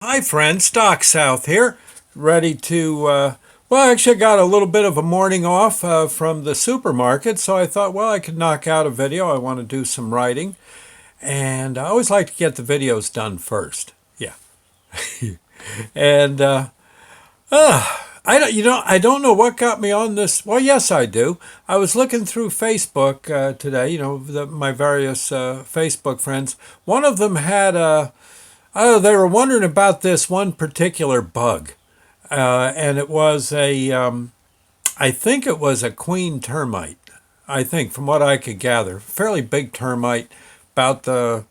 Hi, friends. Doc South here, ready to. Well, actually, I got a little bit of a morning off from the supermarket, so I thought, well, I could knock out a video. I want to do some writing, and I always like to get the videos done first. Yeah, and I don't know what got me on this. Well, yes, I do. I was looking through Facebook today. My various Facebook friends. One of them had a. Oh, they were wondering about this one particular bug. And it was I think it was a queen termite. I think, from what I could gather, fairly big termite. About the,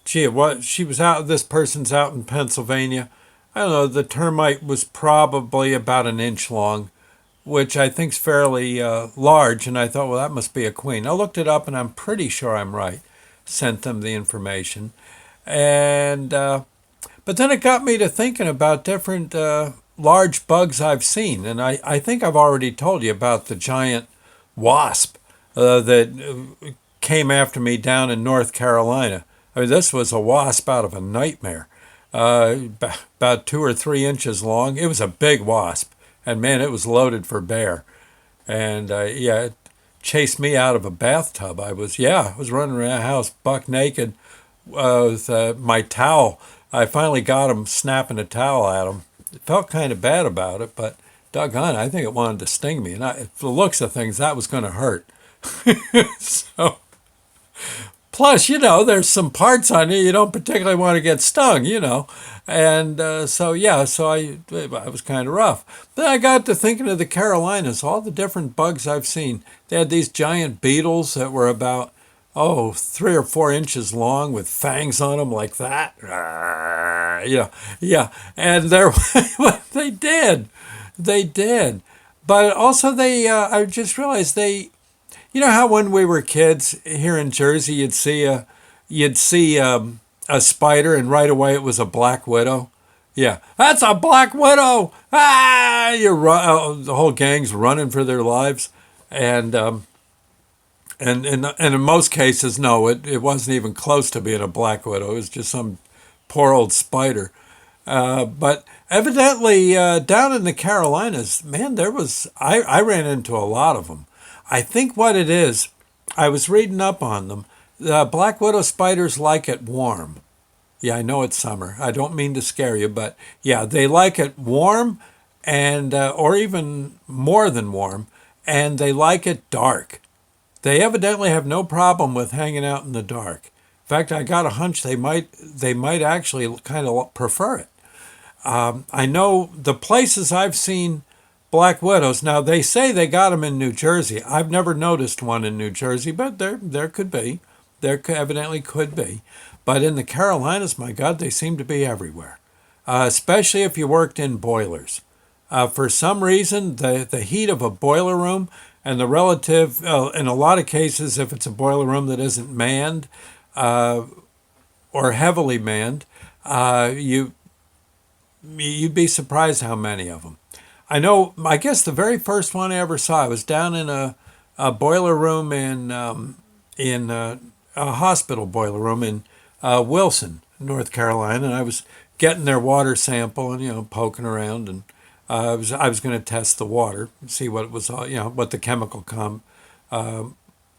gee, what she was out. This person's out in Pennsylvania. I don't know. The termite was probably about an inch long, which I think's fairly large. And I thought, well, that must be a queen. I looked it up, and I'm pretty sure I'm right. Sent them the information, and but then it got me to thinking about different large bugs I've seen. And I think I've already told you about the giant wasp that came after me down in North Carolina. I mean, this was a wasp out of a nightmare, about 2 or 3 inches long. It was a big wasp. And man, it was loaded for bear. And yeah, it chased me out of a bathtub. I was running around the house buck naked with my towel. I finally got him snapping a towel at him. It felt kind of bad about it, but doggone, I think it wanted to sting me. And for the looks of things, that was going to hurt. So, plus, there's some parts on you don't particularly want to get stung. And I was kind of rough. Then I got to thinking of the Carolinas, all the different bugs I've seen. They had these giant beetles that were about 3 or 4 inches long with fangs on them like that. Yeah. And there, they did. But also I just realized how when we were kids here in Jersey, you'd see a spider, and right away it was a black widow. Yeah, that's a black widow. Ah, the whole gang's running for their lives, and and in most cases, no, it wasn't even close to being a black widow. It was just some poor old spider. But evidently, down in the Carolinas, man, I ran into a lot of them. I think what it is, I was reading up on them. The black widow spiders like it warm. Yeah, I know it's summer. I don't mean to scare you, but yeah, they like it warm, and or even more than warm, and they like it dark. They evidently have no problem with hanging out in the dark. In fact, I got a hunch they might actually kind of prefer it. I know the places I've seen black widows. Now they say they got them in New Jersey. I've never noticed one in New Jersey, but there could be. Evidently could be. But in the Carolinas, my God, they seem to be everywhere. Especially if you worked in boilers. For some reason, the heat of a boiler room and the relative, in a lot of cases, if it's a boiler room that isn't manned or heavily manned, you'd be surprised how many of them. I know. I guess the very first one I ever saw, I was down in a boiler room in a hospital boiler room in Wilson, North Carolina, and I was getting their water sample and poking around, and I was going to test the water, see what it was, what the chemical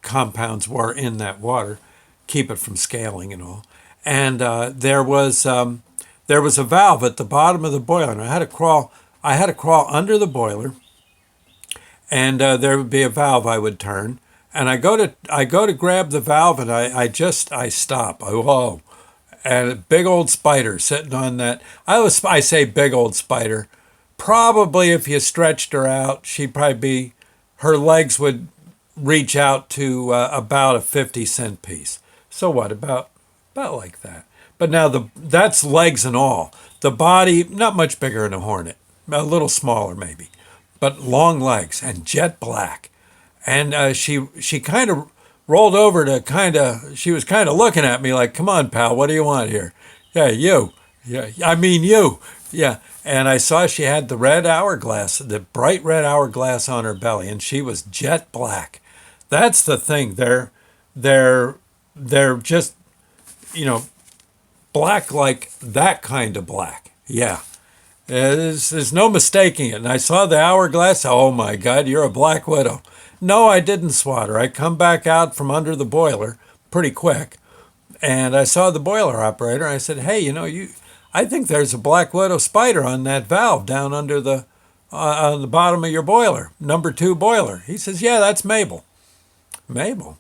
compounds were in that water, keep it from scaling and all. And there was a valve at the bottom of the boiler, and I had to crawl. I had to crawl under the boiler, and there would be a valve I would turn, and I go to grab the valve, and I stop. Whoa, and a big old spider sitting on that. I say big old spider. Probably if you stretched her out, her legs would reach out to about a 50 cent piece. So what, about like that. But now that's legs and all. The body, not much bigger than a hornet, a little smaller maybe, but long legs and jet black. And she kind of rolled over she was kind of looking at me like, come on, pal, what do you want here? Yeah, you. Yeah, I mean you. Yeah. And I saw she had the bright red hourglass on her belly, and she was jet black. That's the thing. They're just, you know, black like that kind of black. Yeah. There's no mistaking it. And I saw the hourglass. Oh my God, you're a black widow. No, I didn't swat her. I come back out from under the boiler pretty quick, and I saw the boiler operator. I said, "Hey, I think there's a black widow spider on that valve down under on the bottom of your boiler, number two boiler." He says, "Yeah, that's Mabel." Mabel.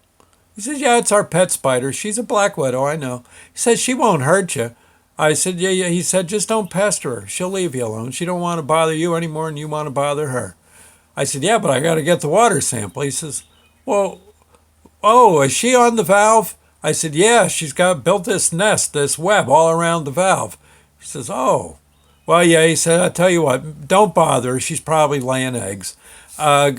He says, "Yeah, it's our pet spider. She's a black widow, I know." He says, "She won't hurt you." I said, "Yeah, yeah." He said, "Just don't pester her. She'll leave you alone. She don't want to bother you any more than you want to bother her." I said, "Yeah, but I got to get the water sample." He says, "Well, oh, is she on the valve?" I said, "Yeah, she's got built this nest, this web all around the valve." He says, "Oh, well, yeah." He said, "I'll tell you what, don't bother her. She's probably laying eggs. I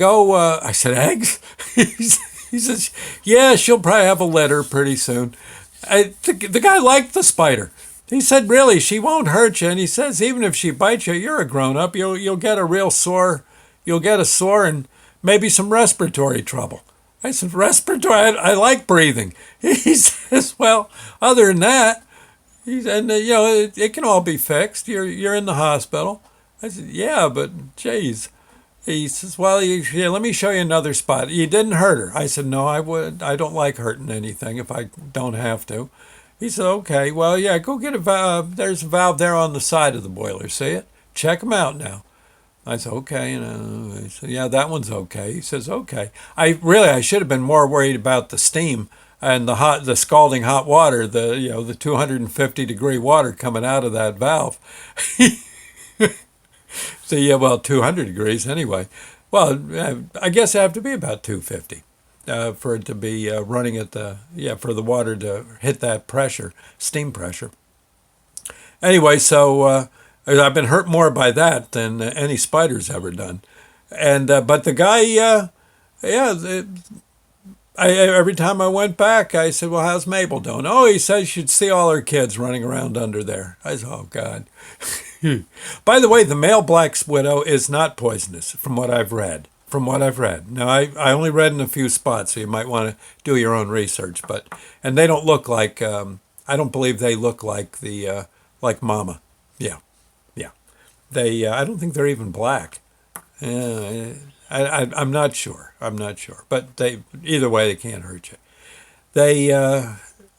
said, "Eggs?" He says, "Yeah, she'll probably have a litter pretty soon." The guy liked the spider. He said, "Really, she won't hurt you." And he says, "Even if she bites you, you're a grown up. You'll get a real sore. You'll get a sore and maybe some respiratory trouble." I said, "Respiratory? I like breathing." He says, "Well, other than that, he said, it can all be fixed. You're in the hospital." I said, "Yeah, but geez." He says, "Well, let me show you another spot. You didn't hurt her." I said, "No, I would. I don't like hurting anything if I don't have to." He said, "Okay, well, yeah, go get a valve. There's a valve there on the side of the boiler. See it? Check them out now." I said, "Okay." I said, "Yeah, that one's okay." He says, "Okay." I should have been more worried about the steam and the scalding hot water, the 250-degree water coming out of that valve. So yeah, well, 200 degrees anyway. Well, I guess it have to be about 250 for it to be running at for the water to hit that pressure, steam pressure. Anyway, so I've been hurt more by that than any spider's ever done. And but the guy, yeah, every time I went back, I said, "Well, how's Mabel doing?" "Oh," he says, "you'd see all her kids running around under there." I said, "Oh God." By the way, the male black widow is not poisonous, from what I've read. From what I've read. Now, I only read in a few spots, so you might want to do your own research. And they don't look like. I don't believe they look like like Mama. Yeah, yeah. I don't think they're even black. I'm not sure. I'm not sure. But either way, they can't hurt you. They,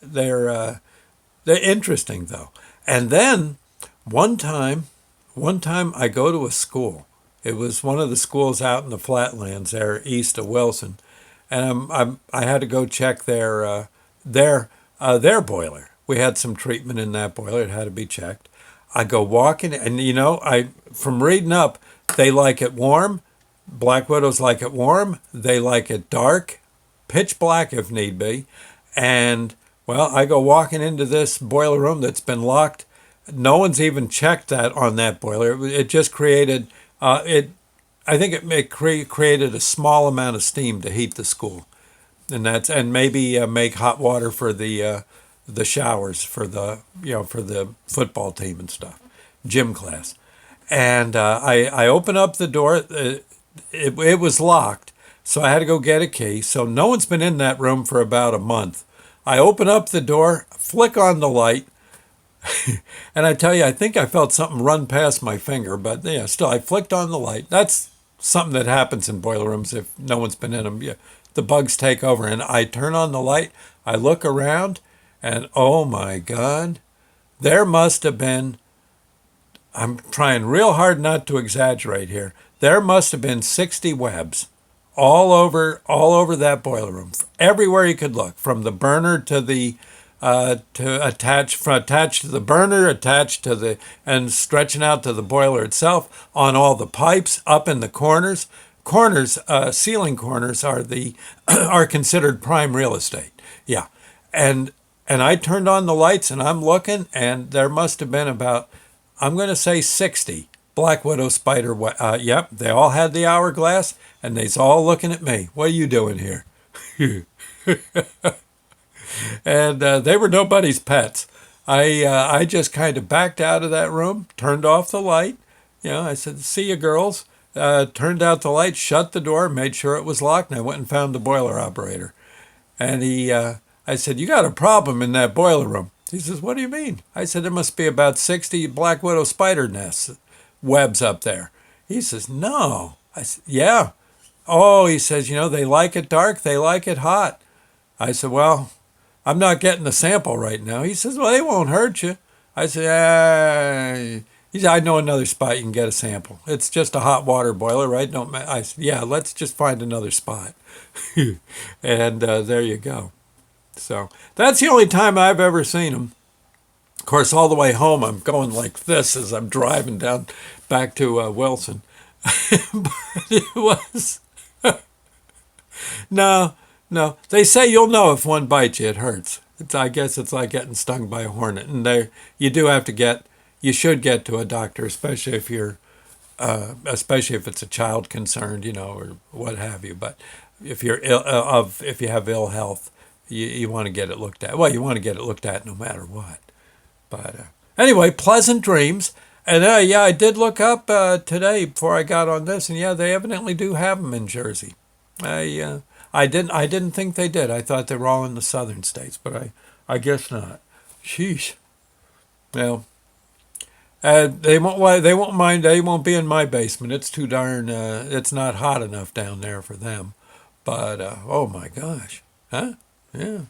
they're interesting though. And then one time, I go to a school. It was one of the schools out in the flatlands there east of Wilson, and I had to go check their boiler. We had some treatment in that boiler. It had to be checked. I go walking, and from reading up, they like it warm. Black widows like it warm. They like it dark, pitch black if need be. And well, I go walking into this boiler room that's been locked. No one's even checked that on that boiler. It just created it. I think it created a small amount of steam to heat the school, and maybe make hot water for the showers for the football team and stuff, gym class. And I open up the door. It was locked, so I had to go get a key. So no one's been in that room for about a month. I open up the door, flick on the light, and I tell you, I think I felt something run past my finger, but yeah, still, I flicked on the light. That's something that happens in boiler rooms if no one's been in them. Yeah, the bugs take over, and I turn on the light, I look around, and oh my God, there must have been, I'm trying real hard not to exaggerate here, there must have been 60 webs all over that boiler room, everywhere you could look, from the burner to the attached to the burner, attached to and stretching out to the boiler itself, on all the pipes, up in the corners. Ceiling corners are considered prime real estate. Yeah, and I turned on the lights and I'm looking, and there must have been about, I'm going to say 60 black widow spider. Yep, they all had the hourglass, and they's all looking at me. "What are you doing here?" And they were nobody's pets. I just kind of backed out of that room, turned off the light. I said, "See you, girls." Turned out the light, shut the door, made sure it was locked, and I went and found the boiler operator. And I said, "You got a problem in that boiler room." He says, what do you mean? I said, there must be about 60 black widow spider nests, webs up there. He says, no. I said, yeah. Oh, he says, they like it dark, they like it hot. I said, well, I'm not getting the sample right now. He says, well, they won't hurt you. I said, he said, I know another spot you can get a sample. It's just a hot water boiler, right? I said, yeah, let's just find another spot. And there you go. So that's the only time I've ever seen them. Of course, all the way home, I'm going like this as I'm driving down back to Wilson. But it was no, no. They say you'll know if one bites you, it hurts. I guess it's like getting stung by a hornet, and you should get to a doctor, especially especially if it's a child concerned, or what have you. But if you're if you have ill health, you want to get it looked at. Well, you want to get it looked at no matter what. But anyway, pleasant dreams. And yeah, I did look up today before I got on this, and yeah, they evidently do have them in Jersey. I didn't think they did. I thought they were all in the southern states, but I guess not. Sheesh. Well, they won't mind. They won't be in my basement. It's too darn. It's not hot enough down there for them. But oh my gosh, huh? Yeah.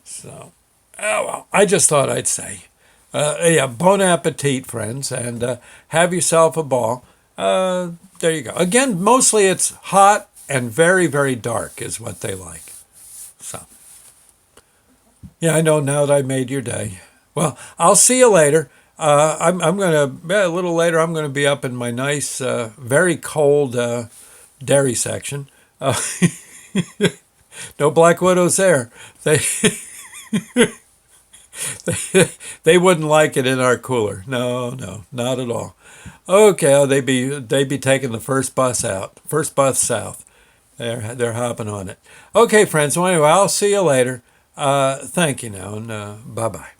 So, oh well. I just thought I'd say. Yeah, bon appetit, friends, and have yourself a ball. There you go. Again, mostly it's hot and very, very dark is what they like. So, yeah, I know now that I made your day. Well, I'll see you later. I'm going to, a little later, I'm going to be up in my nice, very cold dairy section. No black widows there. They wouldn't like it in our cooler. No, no, not at all. Okay, they'd be taking the first bus south. They're hopping on it. Okay, friends. Well, anyway, I'll see you later. Thank you now, and bye bye.